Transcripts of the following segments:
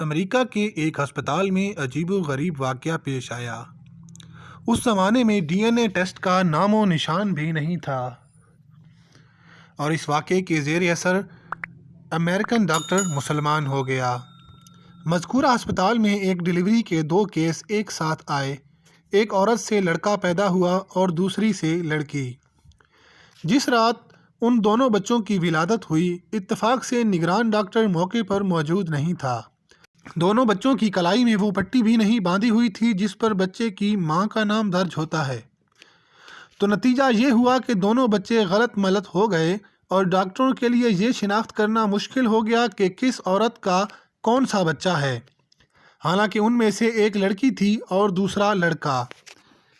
امریکہ کے ایک ہسپتال میں عجیب و غریب واقعہ پیش آیا۔ اس زمانے میں ڈی این اے ٹیسٹ کا نام و نشان بھی نہیں تھا، اور اس واقعے کے زیر اثر امریکن ڈاکٹر مسلمان ہو گیا۔ مذکورہ ہسپتال میں ایک ڈلیوری کے 2 کیس ایک ساتھ آئے۔ ایک عورت سے لڑکا پیدا ہوا اور دوسری سے لڑکی۔ جس رات ان دونوں بچوں کی ولادت ہوئی، اتفاق سے نگران ڈاکٹر موقع پر موجود نہیں تھا۔ دونوں بچوں کی کلائی میں وہ پٹی بھی نہیں باندھی ہوئی تھی جس پر بچے کی ماں کا نام درج ہوتا ہے۔ تو نتیجہ یہ ہوا کہ دونوں بچے غلط ملت ہو گئے، اور ڈاکٹروں کے لیے یہ شناخت کرنا مشکل ہو گیا کہ کس عورت کا کون سا بچہ ہے، حالانکہ ان میں سے ایک لڑکی تھی اور دوسرا لڑکا۔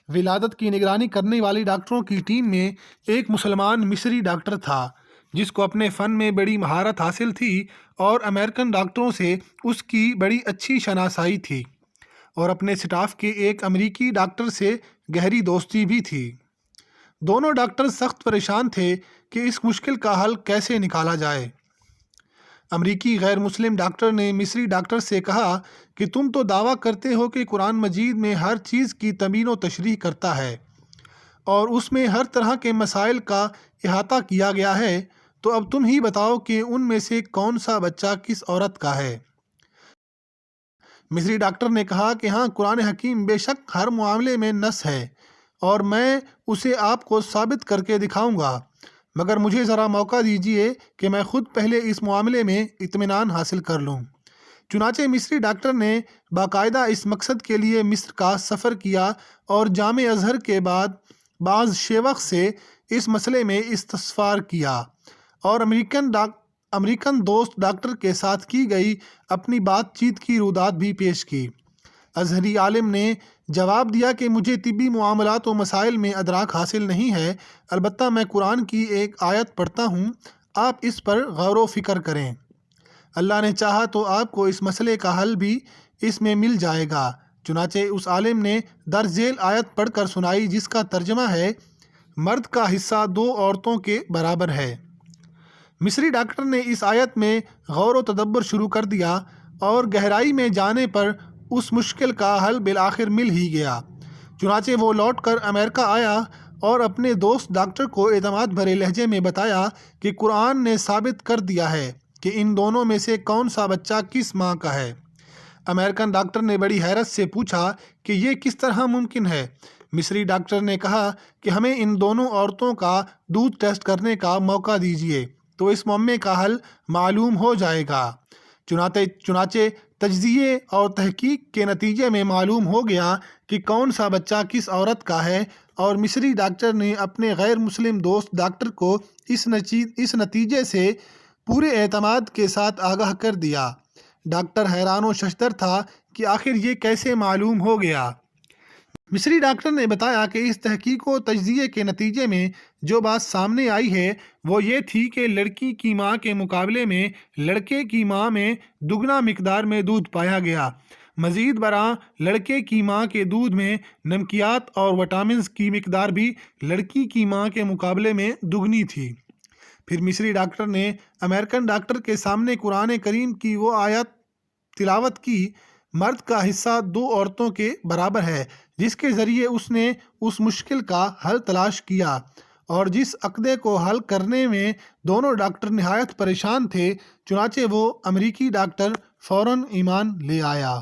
ولادت کی نگرانی کرنے والی ڈاکٹروں کی ٹیم میں ایک مسلمان مصری ڈاکٹر تھا جس کو اپنے فن میں بڑی مہارت حاصل تھی، اور امریکن ڈاکٹروں سے اس کی بڑی اچھی شناسائی تھی، اور اپنے سٹاف کے ایک امریکی ڈاکٹر سے گہری دوستی بھی تھی۔ دونوں ڈاکٹر سخت پریشان تھے کہ اس مشکل کا حل کیسے نکالا جائے۔ امریکی غیر مسلم ڈاکٹر نے مصری ڈاکٹر سے کہا کہ تم تو دعویٰ کرتے ہو کہ قرآن مجید میں ہر چیز کی تبیین و تشریح کرتا ہے، اور اس میں ہر طرح کے مسائل کا احاطہ کیا گیا ہے، تو اب تم ہی بتاؤ کہ ان میں سے کون سا بچہ کس عورت کا ہے۔ مصری ڈاکٹر نے کہا کہ ہاں، قرآن حکیم بے شک ہر معاملے میں نص ہے، اور میں اسے آپ کو ثابت کر کے دکھاؤں گا، مگر مجھے ذرا موقع دیجیے کہ میں خود پہلے اس معاملے میں اطمینان حاصل کر لوں۔ چنانچہ مصری ڈاکٹر نے باقاعدہ اس مقصد کے لیے مصر کا سفر کیا، اور جامع ازہر کے بعد بعض شیوخ سے اس مسئلے میں استفسار کیا، اور امریکن دوست ڈاکٹر کے ساتھ کی گئی اپنی بات چیت کی رودات بھی پیش کی۔ ازہری عالم نے جواب دیا کہ مجھے طبی معاملات و مسائل میں ادراک حاصل نہیں ہے، البتہ میں قرآن کی ایک آیت پڑھتا ہوں، آپ اس پر غور و فکر کریں۔ اللہ نے چاہا تو آپ کو اس مسئلے کا حل بھی اس میں مل جائے گا۔ چنانچہ اس عالم نے درج ذیل آیت پڑھ کر سنائی، جس کا ترجمہ ہے: مرد کا حصہ 2 عورتوں کے برابر ہے۔ مصری ڈاکٹر نے اس آیت میں غور و تدبر شروع کر دیا، اور گہرائی میں جانے پر اس مشکل کا حل بالآخر مل ہی گیا۔ چنانچہ وہ لوٹ کر امریکہ آیا اور اپنے دوست ڈاکٹر کو اعتماد بھرے لہجے میں بتایا کہ قرآن نے ثابت کر دیا ہے کہ ان دونوں میں سے کون سا بچہ کس ماں کا ہے۔ امریکن ڈاکٹر نے بڑی حیرت سے پوچھا کہ یہ کس طرح ممکن ہے؟ مصری ڈاکٹر نے کہا کہ ہمیں ان دونوں عورتوں کا دودھ ٹیسٹ کرنے کا موقع دیجیے، تو اس معمے کا حل معلوم ہو جائے گا۔ چنانچہ تجزیے اور تحقیق کے نتیجے میں معلوم ہو گیا کہ کون سا بچہ کس عورت کا ہے، اور مصری ڈاکٹر نے اپنے غیر مسلم دوست ڈاکٹر کو اس نتیجے سے پورے اعتماد کے ساتھ آگاہ کر دیا۔ ڈاکٹر حیران و ششدر تھا کہ آخر یہ کیسے معلوم ہو گیا۔ مصری ڈاکٹر نے بتایا کہ اس تحقیق و تجزیے کے نتیجے میں جو بات سامنے آئی ہے وہ یہ تھی کہ لڑکی کی ماں کے مقابلے میں لڑکے کی ماں میں دگنا مقدار میں دودھ پایا گیا۔ مزید برآں لڑکے کی ماں کے دودھ میں نمکیات اور وٹامنز کی مقدار بھی لڑکی کی ماں کے مقابلے میں دگنی تھی۔ پھر مصری ڈاکٹر نے امریکن ڈاکٹر کے سامنے قرآن کریم کی وہ آیت تلاوت کی: مرد کا حصہ 2 عورتوں کے برابر ہے، جس کے ذریعے اس نے اس مشکل کا حل تلاش کیا، اور جس عقدے کو حل کرنے میں دونوں ڈاکٹر نہایت پریشان تھے۔ چنانچہ وہ امریکی ڈاکٹر فوراً ایمان لے آیا۔